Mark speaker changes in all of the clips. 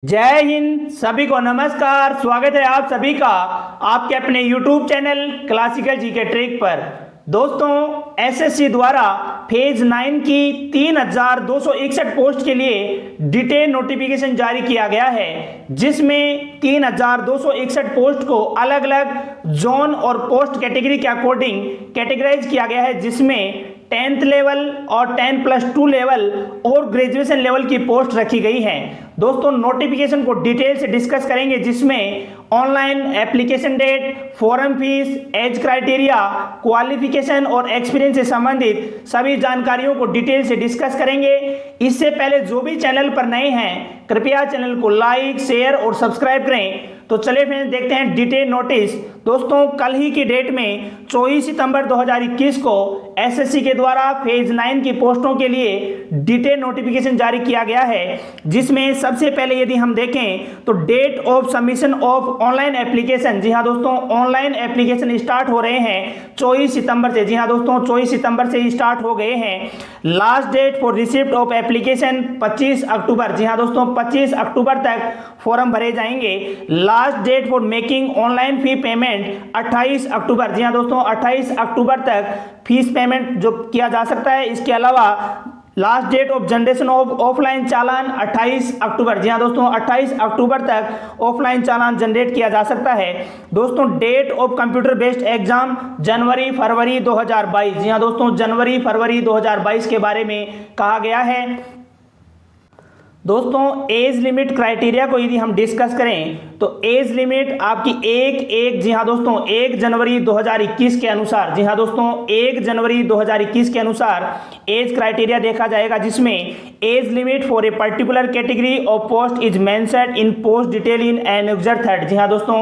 Speaker 1: जय हिंद। सभी को नमस्कार। स्वागत है आप सभी का आपके अपने YouTube channel classical GK trick पर। दोस्तों, एसएससी द्वारा फेज 9 की 3261 पोस्ट के लिए डिटेल नोटिफिकेशन जारी किया गया है, जिसमें 3261 पोस्ट को अलग अलग जोन और पोस्ट कैटेगरी के अकॉर्डिंग कैटेगराइज किया गया है, जिसमें 10th लेवल और 10+2 लेवल और ग्रेजुएशन लेवल की पोस्ट रखी गई है। दोस्तों, नोटिफिकेशन को डिटेल से डिस्कस करेंगे, जिसमें online application date, form fees, age criteria, qualification और एक्सपीरियंस से संबंधित सभी जानकारियों को डिटेल से डिस्कस करेंगे। इससे पहले जो भी चैनल पर नए हैं, कृपया चैनल को लाइक, शेयर और सब्सक्राइब करें। तो चलिए फ्रेंड्स, देखते हैं डिटेल नोटिस। दोस्तों, कल ही की डेट में 24 सितंबर 2021 को एसएससी के द्वारा फेज 9 की पोस्टों के लिए डिटेल नोटिफिकेशन जारी किया गया है, जिसमें सबसे पहले यदि हम देखें तो date of submission of online application. जी हाँ दोस्तों, ऑनलाइन एप्लीकेशन स्टार्ट हो रहे हैं 24 सितंबर से। जी हाँ दोस्तों, 24 सितंबर से स्टार्ट हो गए हैं। Last date for receipt of application 25 October. जी हाँ दोस्तों, 25 अक्टूबर तक फॉर्म भरे जाएंगे। Last date for making online fee payment 28 October. जी हाँ दोस्तों, 28 अक्टूबर तक फीस पेमेंट जो किया जा सकता है। इसके अलावा last date of generation of offline challan 28 October. जी हाँ दोस्तों, 28 अक्टूबर तक ऑफलाइन चालान जनरेट किया जा सकता है। दोस्तों, date of computer based exam January February 2022। जी हाँ दोस्तों, जनवरी फरवरी 2022 के बारे में कहा गया है। दोस्तों, एज लिमिट क्राइटेरिया को यदि हम डिस्कस करें तो एज लिमिट आपकी जी हाँ दोस्तों, 1 जनवरी 2021 के अनुसार, जी हाँ दोस्तों, 1 जनवरी 2021 के अनुसार एज क्राइटेरिया देखा जाएगा, जिसमें age limit for a particular category of post is mentioned in post detail in annexure 3। जी हाँ दोस्तों,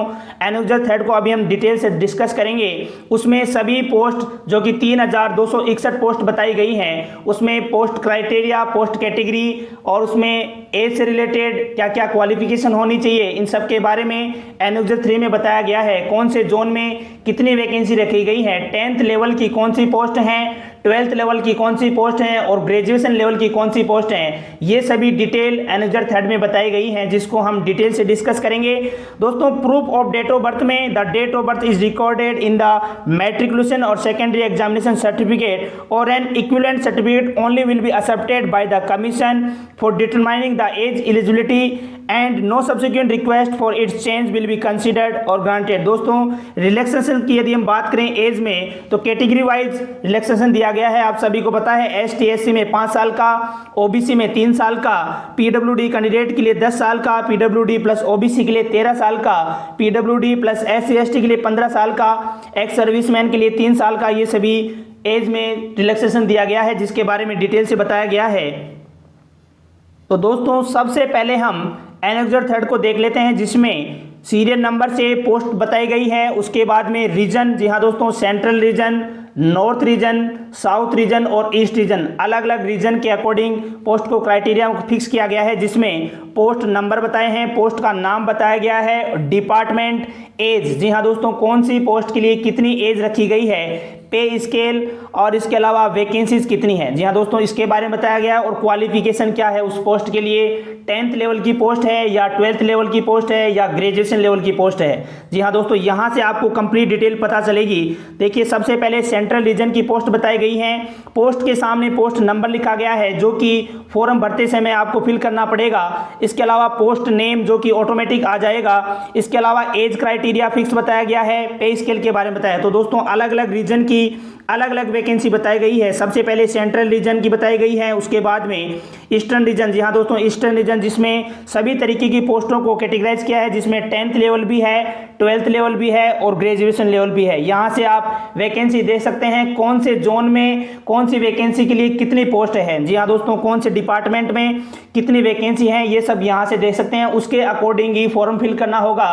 Speaker 1: एनेक्सर 3 को अभी हम डिटेल से डिस्कस करेंगे। उसमें सभी पोस्ट जो कि 3261 पोस्ट बताई गई हैं, उसमें पोस्ट क्राइटेरिया, पोस्ट कैटेगरी और उसमें एज से रिलेटेड क्या क्या क्वालिफिकेशन होनी चाहिए, इन सब के बारे में एनेक्सर 3 में बताया गया है। कौन से जोन में कितनी वैकेंसी रखी गई है, 10th लेवल की कौन सी पोस्ट हैं, 12th लेवल की कौन सी पोस्ट हैं और ग्रेजुएशन लेवल की कौन सी पोस्ट हैं, ये सभी डिटेल एनेक्सर 3 में बताई गई हैं, जिसको हम डिटेल से डिस्कस करेंगे। दोस्तों, proof of date of birth में the date of birth is recorded in the matriculation और सेकेंडरी एग्जामिनेशन सर्टिफिकेट और an equivalent certificate only will be accepted by the commission for determining the age eligibility and no subsequent request for its change will be considered और granted. दोस्तों, relaxation की यदि हम बात करें as में, तो कैटेगरी वाइज रिलैक्सेशन दिया गया है। आप सभी को पता है, एसटी एससी में 5 साल का, ओबीसी में 3 साल का, पीडब्ल्यूडी कैंडिडेट के लिए 10 साल का, पीडब्ल्यूडी प्लस ओबीसी के लिए 13 साल का, पीडब्ल्यूडी प्लस एससी एसटी के लिए 15 साल का, एक्स सर्विसमैन के लिए 3 साल का, ये सभी एज में रिलैक्सेशन दिया गया है, जिसके बारे में डिटेल से बताया गया है। तो दोस्तों, सबसे पहले हम एनेक्सर 3 को देख लेते हैं, जिसमें सीरियल नंबर से पोस्ट बताई गई है। उसके बाद में रीजन, जी हाँ दोस्तों, central region, north region, south region और ईस्ट रीजन, अलग अलग रीजन के अकॉर्डिंग पोस्ट को क्राइटेरिया फिक्स किया गया है, जिसमें पोस्ट नंबर बताए हैं, पोस्ट का नाम बताया गया है, डिपार्टमेंट, एज, जी हाँ दोस्तों, कौन सी पोस्ट के लिए कितनी एज रखी गई है, पे स्केल और इसके अलावा वैकेंसीज कितनी है। जी हाँ दोस्तों, इसके बारे में बताया गया है। और क्वालिफिकेशन क्या है उस पोस्ट के लिए, 10th लेवल की पोस्ट है या 12th लेवल की पोस्ट है या ग्रेजुएशन लेवल की पोस्ट है। जी हाँ दोस्तों, यहाँ से आपको कंप्लीट डिटेल पता चलेगी। देखिए, सबसे पहले सेंट्रल रीजन की पोस्ट बताई गई है। पोस्ट के सामने पोस्ट नंबर लिखा गया है, जो कि फॉर्म भरते समय आपको फिल करना पड़ेगा। इसके अलावा पोस्ट नेम, जो कि ऑटोमेटिक आ जाएगा। इसके अलावा एज क्राइटेरिया फिक्स बताया गया है, पे स्केल के बारे में बताया। तो दोस्तों, अलग अलग रीजन की अलग अलग वैकेंसी बताई गई है। सबसे पहले सेंट्रल रीजन की बताई गई है, उसके बाद में ईस्टर्न रीजन। जी हाँ दोस्तों, ईस्टर्न रीजन, जिसमें सभी तरीके की पोस्टों को कैटेगराइज किया है, जिसमें 10th लेवल भी है, 12th लेवल भी है और ग्रेजुएशन लेवल भी है। यहाँ से आप वैकेंसी देख सकते हैं, कौन से जोन में कौन सी वैकेंसी के लिए कितनी पोस्ट है। जी हाँ दोस्तों, कौन से डिपार्टमेंट में कितनी वैकेंसी है, ये सब यहाँ से देख सकते हैं। उसके अकॉर्डिंग ही फॉर्म फिल करना होगा।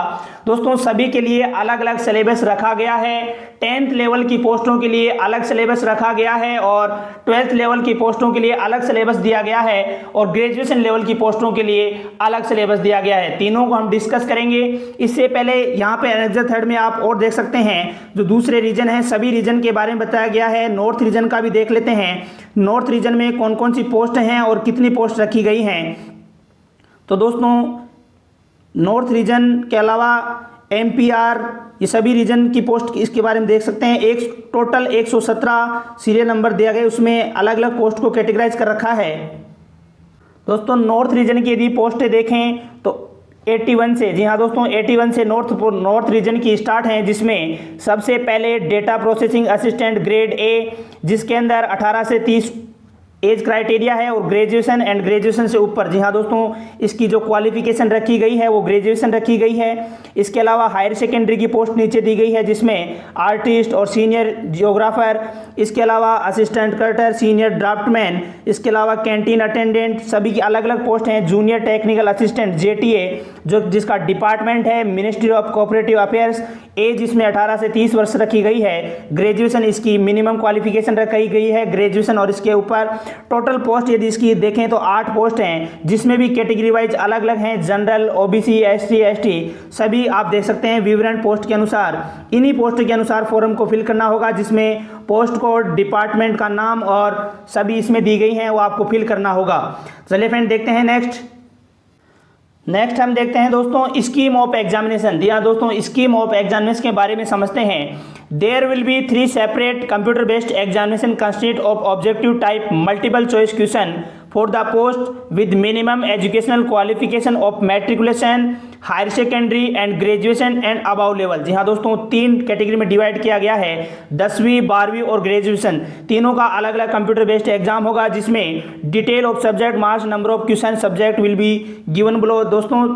Speaker 1: दोस्तों, सभी के लिए अलग अलग सिलेबस रखा गया है। 10th लेवल की पोस्टों के लिए अलग सिलेबस रखा गया है और 12th लेवल की पोस्टों के लिए अलग सिलेबस दिया गया है और ग्रेजुएशन लेवल की पोस्टों के लिए अलग सिलेबस दिया गया है। तीनों को हम डिस्कस करेंगे। इससे पहले यहाँ पे एनेक्सर 3 में आप और देख सकते हैं, जो दूसरे रीजन हैं, सभी रीजन के बारे में बताया गया है। नॉर्थ रीजन का भी देख लेते हैं, नॉर्थ रीजन में कौन कौन सी पोस्ट हैं और कितनी पोस्ट रखी गई हैं। तो दोस्तों, नॉर्थ रीजन के अलावा MPR, ये सभी रीजन की पोस्ट इसके बारे में देख सकते हैं। एक टोटल 117 सीरियल नंबर दिया गया, उसमें अलग अलग पोस्ट को कैटेगराइज कर रखा है। दोस्तों नॉर्थ रीजन की यदि पोस्टें देखें तो 81 से, जी हाँ दोस्तों 81 से नॉर्थ रीजन की स्टार्ट हैं, जिसमें सबसे पहले data processing assistant grade A, जिसके अंदर 18 से 30 एज क्राइटेरिया है, और ग्रेजुएशन एंड ग्रेजुएशन से ऊपर, जी हाँ दोस्तों इसकी जो क्वालिफिकेशन रखी गई है वो ग्रेजुएशन रखी गई है। इसके अलावा हायर सेकेंडरी की पोस्ट नीचे दी गई है, जिसमें आर्टिस्ट और सीनियर जियोग्राफर, इसके अलावा असिस्टेंट कटर, सीनियर ड्राफ्टमैन, इसके अलावा कैंटीन अटेंडेंट, सभी की अलग अलग पोस्ट हैं। जूनियर टेक्निकल असिस्टेंट JTA, जो जिसका डिपार्टमेंट है ministry of cooperative affairs, age इसमें 18 से 30 वर्ष रखी गई है। ग्रेजुएशन इसकी मिनिमम क्वालिफिकेशन रखी गई है, ग्रेजुएशन और इसके ऊपर। टोटल पोस्ट यदि इसकी देखें तो 8 पोस्ट हैं, जिसमें भी कैटेगरी वाइज अलग अलग हैं, जनरल, OBC, SC, ST, सभी आप देख सकते हैं विवरण पोस्ट के अनुसार। इन्हीं पोस्ट के अनुसार फॉर्म को फिल करना होगा, जिसमें पोस्ट कोड, डिपार्टमेंट का नाम और सभी इसमें दी गई हैं, वो आपको फिल करना होगा। चलिए फ्रेंड देखते हैं नेक्स्ट हम देखते हैं दोस्तों स्कीम ऑफ एग्जामिनेशन। जी हाँ दोस्तों स्कीम ऑफ एग्जामिनेशन के बारे में समझते हैं। There will be 3 separate computer based examination consist of objective type multiple choice question for the post with minimum educational qualification of matriculation, higher secondary and graduation and above level. जी हाँ दोस्तों 3 category में divide किया गया है, 10वीं 12वीं और ग्रेजुएशन, तीनों का अलग अलग कंप्यूटर बेस्ड एग्जाम होगा, जिसमें detail of subject, marks, number of question subject will be given below. दोस्तों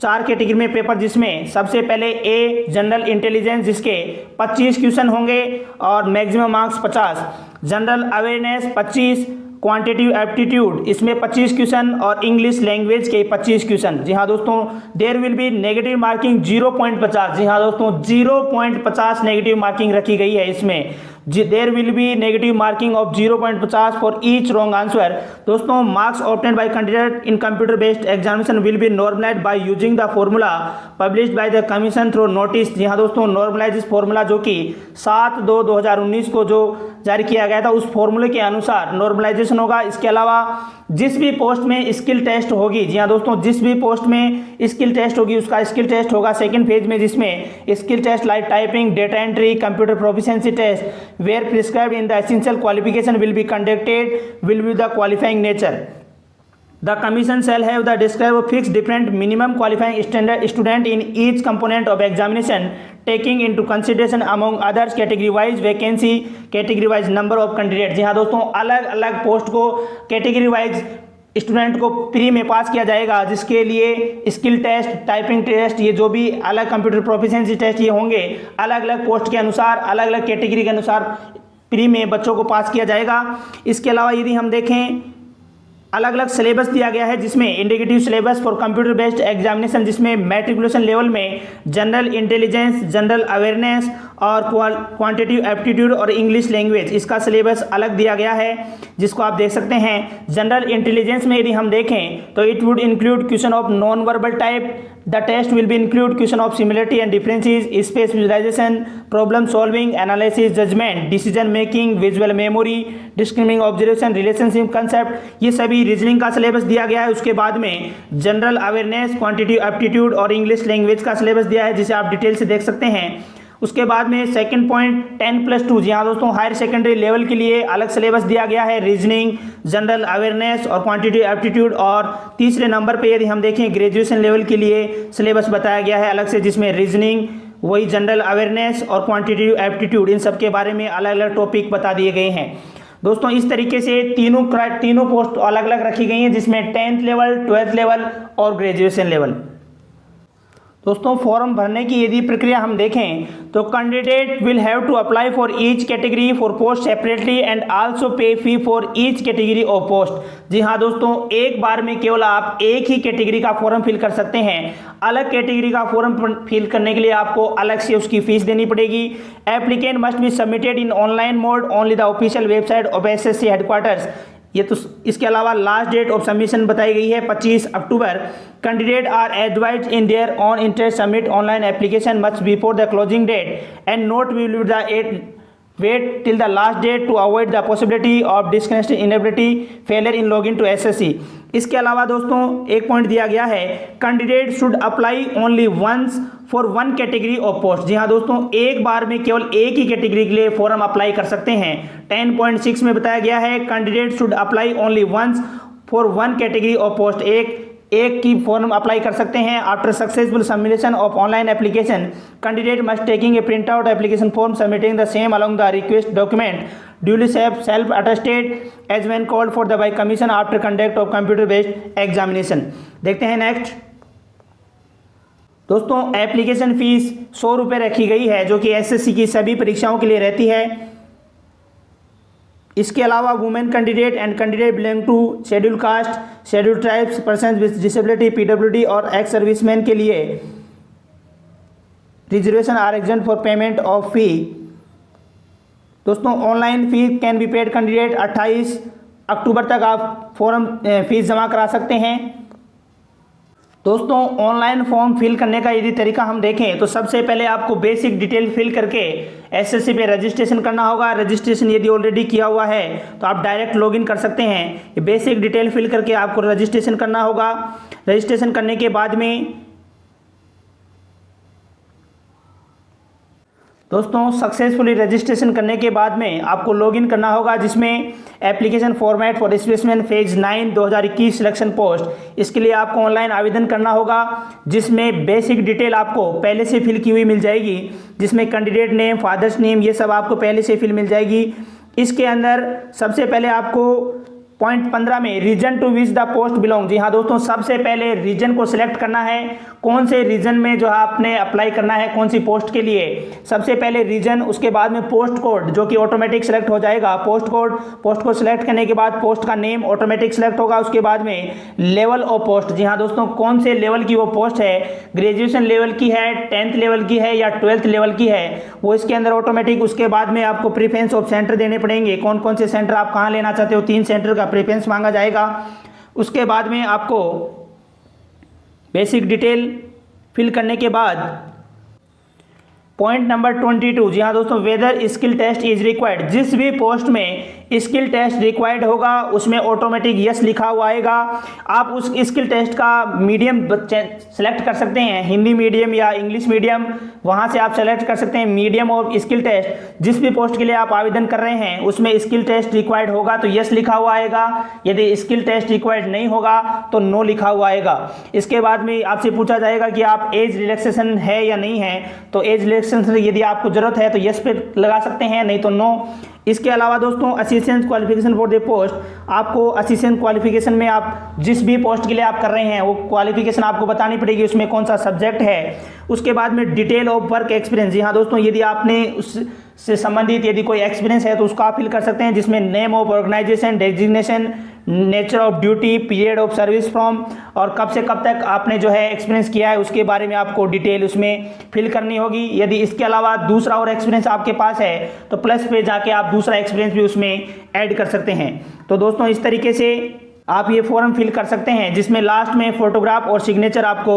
Speaker 1: 4 कैटेगरी में पेपर, जिसमें सबसे पहले A जनरल इंटेलिजेंस, जिसके 25 क्वेश्चन होंगे और maximum marks 50, general awareness 25, quantitative aptitude इसमें 25 क्वेश्चन और इंग्लिश लैंग्वेज के 25 क्वेश्चन। जी हाँ दोस्तों there will be negative marking 0.50। जी हाँ दोस्तों 0.50 नेगेटिव मार्किंग रखी गई है इसमें। There will be negative marking of 0.50 for each wrong answer. दोस्तों marks obtained by candidate in computer based examination will be normalised by using the formula published by the commission through notice. जी हाँ दोस्तों normalise इस formula जो कि 7/2/2019 को जो जारी किया गया था, उस फॉर्मूले के अनुसार नॉर्मलाइजेशन होगा। इसके अलावा जिस भी पोस्ट में स्किल टेस्ट होगी, जी हाँ दोस्तों जिस भी पोस्ट में स्किल टेस्ट होगी उसका स्किल टेस्ट होगा सेकंड फेज में, जिसमें skill test like typing, data entry, computer proficiency test where prescribed in the essential qualification will be conducted will be the qualifying nature. The commission shall have the described fixed different minimum qualifying standard student in each component of examination, taking into consideration among others category wise vacancy, category wise number of candidate। जी हाँ दोस्तों अलग अलग post को category wise student को pre में पास किया जाएगा, जिसके लिए स्किल टेस्ट, टाइपिंग टेस्ट, ये जो भी अलग कंप्यूटर प्रोफिशिएंसी टेस्ट ये होंगे, अलग अलग पोस्ट के अनुसार, अलग अलग कैटेगरी के अनुसार प्री में बच्चों को पास किया जाएगा। इसके अलावा यदि हम देखें अलग अलग सिलेबस दिया गया है, जिसमें indicative syllabus for computer based examination, जिसमें मैट्रिकुलेशन लेवल में जनरल इंटेलिजेंस, जनरल अवेयरनेस और क्वांटिटिव एप्टीट्यूड और इंग्लिश लैंग्वेज, इसका सिलेबस अलग दिया गया है, जिसको आप देख सकते हैं। जनरल इंटेलिजेंस में यदि हम देखें तो it would include question of non verbal type, the test will be include question of similarity and differences, space visualisation, problem solving, analysis, judgement, decision making, visual memory, discriminating observation, relationship concept, ये सभी reasoning का syllabus दिया गया है। उसके बाद में general awareness, quantitative aptitude और इंग्लिश लैंग्वेज का सिलेबस दिया है, जिसे आप डिटेल से देख सकते हैं। उसके बाद में सेकंड पॉइंट 10+2, जी हाँ दोस्तों हायर सेकेंडरी लेवल के लिए अलग सिलेबस दिया गया है, रीजनिंग, जनरल अवेयरनेस और क्वांटिटिव एप्टीट्यूड। और तीसरे नंबर पे यदि हम देखें ग्रेजुएशन लेवल के लिए सिलेबस बताया गया है अलग से, जिसमें रीजनिंग, वही जनरल अवेयरनेस और क्वांटिटिव एप्टीट्यूड, इन सब के बारे में अलग अलग टॉपिक बता दिए गए हैं। दोस्तों इस तरीके से तीनों पोस्ट अलग अलग रखी गई हैं, जिसमें 10th लेवल, 12th लेवल और ग्रेजुएशन लेवल। दोस्तों फॉर्म भरने की यदि प्रक्रिया हम देखें तो candidate will have to apply for each category for post separately and also pay fee for each category of post. जी हाँ दोस्तों एक बार में केवल आप एक ही कैटेगरी का फॉर्म फिल कर सकते हैं। अलग कैटेगरी का फॉर्म फिल करने के लिए आपको अलग से उसकी फीस देनी पड़ेगी। Applicant must be submitted in online mode only the official website of SSC headquarters. ये तो इसके अलावा लास्ट डेट ऑफ सबमिशन बताई गई है 25 अक्टूबर। Candidate are advised in their own interest submit online application much before the closing date and not will the wait till the last date to avoid the possibility of disconnection, inability, failure in login to SSC। इसके अलावा दोस्तों एक point दिया गया है, candidate should apply only once for one category of post. जी हाँ दोस्तों, एक बार में केवल एक ही कैटेगरी के लिए फॉर्म अप्लाई कर सकते हैं। 10.6 में बताया गया है, candidate should apply only once for one category of post. एक की फॉर्म अप्लाई कर सकते हैं। After successful submission of online application, candidate must taking a print out application form submitting the same along the request document duly self attested as when called for the by commission after conduct of computer based examination. देखते हैं next दोस्तों, application fees 100 रुपये रखी गई है, जो कि SSC की सभी परीक्षाओं के लिए रहती है। इसके अलावा women candidate and candidate belong to schedule caste, schedule tribes, person with disability, PWD और एक्स सर्विसमैन के लिए reservation are exempt for payment of fee. दोस्तों, online fee can be paid candidate 28 अक्टूबर तक आप फॉर्म फीस जमा करा सकते हैं। दोस्तों, ऑनलाइन फॉर्म फिल करने का यदि तरीका हम देखें तो सबसे पहले आपको बेसिक डिटेल फिल करके एसएससी पे रजिस्ट्रेशन करना होगा। रजिस्ट्रेशन यदि ऑलरेडी किया हुआ है तो आप डायरेक्ट लॉगिन कर सकते हैं। बेसिक डिटेल फिल करके आपको रजिस्ट्रेशन करना होगा। रजिस्ट्रेशन करने के बाद में दोस्तों सक्सेसफुली रजिस्ट्रेशन करने के बाद में आपको लॉगिन करना होगा, जिसमें application format for specimen phase 9 2021 selection post. इसके लिए आपको ऑनलाइन आवेदन करना होगा, जिसमें बेसिक डिटेल आपको पहले से फिल की हुई मिल जाएगी, जिसमें कैंडिडेट नेम, फादर्स नेम, ये सब आपको पहले से फिल मिल जाएगी। इसके अंदर सबसे पहले आपको पॉइंट 15 में region to which the post belong. जी हाँ दोस्तों, सबसे पहले रीजन को सिलेक्ट करना है, कौन से रीजन में जो है आपने अप्लाई करना है, कौन सी पोस्ट के लिए। सबसे पहले रीजन, उसके बाद में पोस्ट कोड जो कि ऑटोमेटिक सिलेक्ट हो जाएगा। पोस्ट कोड सिलेक्ट करने के बाद पोस्ट का नेम ऑटोमेटिक सिलेक्ट होगा। उसके बाद में लेवल ऑफ पोस्ट। जी हाँ दोस्तों, कौन से लेवल की वो पोस्ट है, ग्रेजुएशन लेवल की है, 10th लेवल की है या 12th लेवल की है, वो इसके अंदर ऑटोमेटिक। उसके बाद में आपको प्रीफरेंस ऑफ सेंटर देने पड़ेंगे, कौन कौन से सेंटर आप कहाँ लेना चाहते हो, 3 सेंटर का प्रेफरेंस मांगा जाएगा। उसके बाद में आपको बेसिक डिटेल फिल करने के बाद पॉइंट नंबर 22, जी हाँ दोस्तों, whether skill test is required. जिस भी पोस्ट में स्किल टेस्ट रिक्वायर्ड होगा उसमें ऑटोमेटिक यस लिखा हुआ आएगा। आप उस स्किल टेस्ट का मीडियम सेलेक्ट कर सकते हैं, हिंदी मीडियम या इंग्लिश मीडियम, वहाँ से आप सेलेक्ट कर सकते हैं मीडियम और स्किल टेस्ट। जिस भी पोस्ट के लिए आप आवेदन कर रहे हैं उसमें स्किल टेस्ट रिक्वायर्ड होगा तो यस लिखा हुआ आएगा, यदि स्किल टेस्ट रिक्वायर्ड नहीं होगा तो नो लिखा हुआ आएगा। इसके बाद में आपसे पूछा जाएगा कि आप एज रिलैक्सेशन है या नहीं है, तो एज रिलैक्सेशन यदि आपको जरूरत है तो यस पे लगा सकते हैं, नहीं तो नो। इसके अलावा दोस्तों assistant qualification for the post, आपको असिस्टेंट क्वालिफिकेशन में आप जिस भी पोस्ट के लिए आप कर रहे हैं वो क्वालिफिकेशन आपको बतानी पड़ेगी, उसमें कौन सा सब्जेक्ट है। उसके बाद में डिटेल ऑफ वर्क एक्सपीरियंस। जी हाँ दोस्तों, यदि आपने उससे संबंधित यदि कोई एक्सपीरियंस है तो उसको आप फिल कर सकते हैं, जिसमें name of organisation, designation, nature of duty, period of service from और कब से कब तक आपने जो है एक्सपीरियंस किया है उसके बारे में आपको डिटेल उसमें फिल करनी होगी। यदि इसके अलावा दूसरा और एक्सपीरियंस आपके पास है तो प्लस पे जाके आप दूसरा एक्सपीरियंस भी उसमें ऐड कर सकते हैं। तो दोस्तों इस तरीके से आप ये फॉर्म फिल कर सकते हैं, जिसमें लास्ट में फोटोग्राफ और सिग्नेचर आपको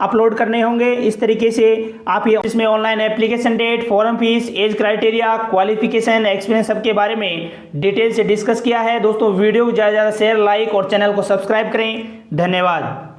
Speaker 1: अपलोड करने होंगे। इस तरीके से आप ये इसमें online application date, form fees, age criteria, qualification, experience सबके बारे में डिटेल से डिस्कस किया है। दोस्तों वीडियो को ज़्यादा से ज़्यादा शेयर, लाइक और चैनल को सब्सक्राइब करें। धन्यवाद।